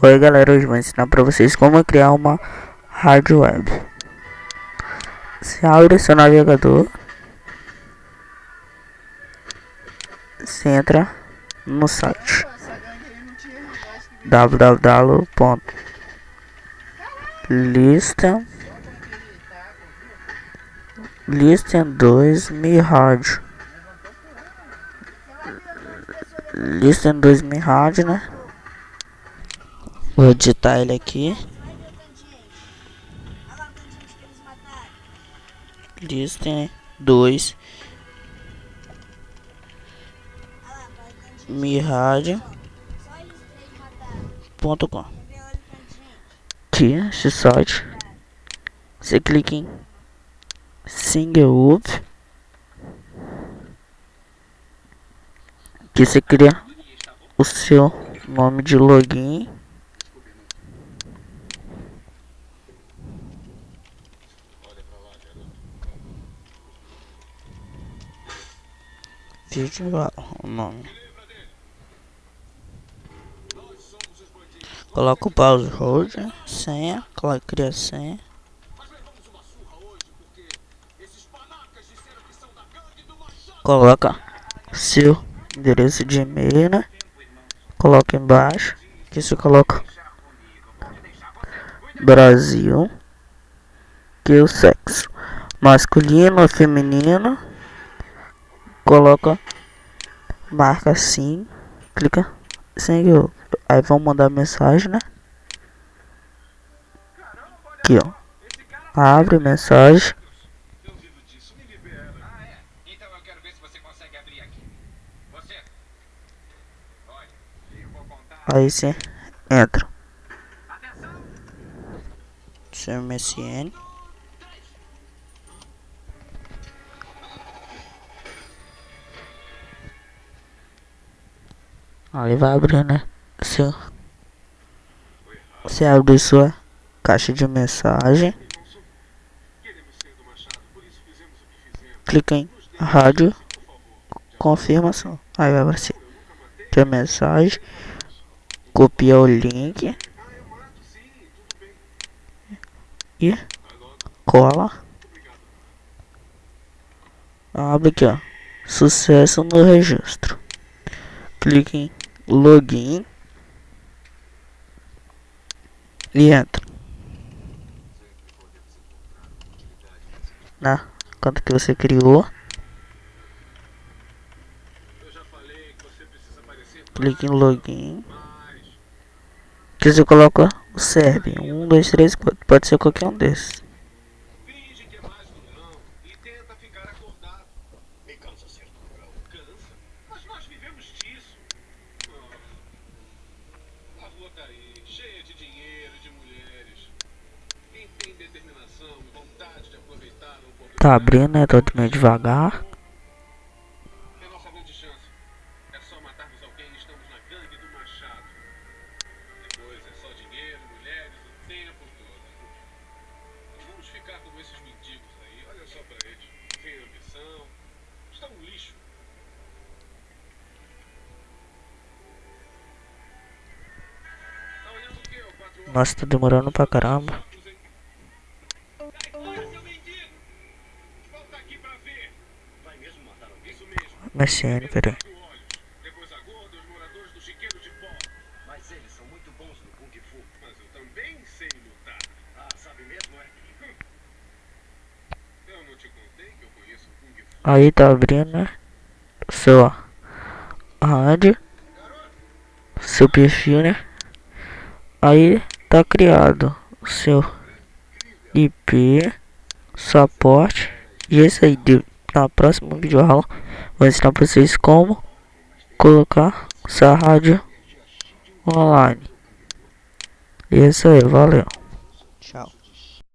Oi galera, hoje vou ensinar pra vocês como criar uma rádio web. Você abre seu navegador, você entra no site www.listen2miradio. Listen2miradio, né? Vou digitar ele aqui. Listen2miradio.com. Aqui, esse site. Você clica em Single Up, que você cria o seu nome de login. O nome. Coloca o password, senha, cria a senha. Coloca seu endereço de e-mail, né? Coloca embaixo, que você coloca Brasil, que é o sexo masculino ou feminino. Coloca, marca assim, clica sem, aí vão mandar mensagem, né? Aqui, ó, abre mensagem. Aí você entra seu MSN. Aí vai abrir, né? Você abre sua caixa de mensagem. Clica em rádio, confirmação. Aí vai aparecer a mensagem. Copia o link e cola. Abre aqui, ó. Sucesso no registro. Clique em login e entra na conta que você criou. Clique em login, que você coloca o serve 1, 2, 3, 4. Pode ser qualquer um desses. Cheia de dinheiro, de mulheres. Quem tem determinação e vontade de aproveitar a oportunidade. Tá abrindo, né? Tô meio devagar. É a nossa grande chance. É só matarmos alguém e estamos na gangue do Machado. Depois é só dinheiro, mulheres, o tempo todo. Não vamos ficar como esses mendigos aí. Olha só pra eles. Sem ambição. Estão um lixo. Nossa, tá demorando pra caramba. MSN, peraí. Mas eles são muito bons no Kung Fu. Mas eu também sei lutar. Ah, sabe mesmo, é? Eu não te contei que eu conheço Kung Fu. Aí tá abrindo, né? Seu rádio, seu perfil, né? Aí tá criado o seu IP, suporte. E esse aí, na próxima videoaula, vou ensinar pra vocês como colocar essa rádio online. E é isso aí, valeu.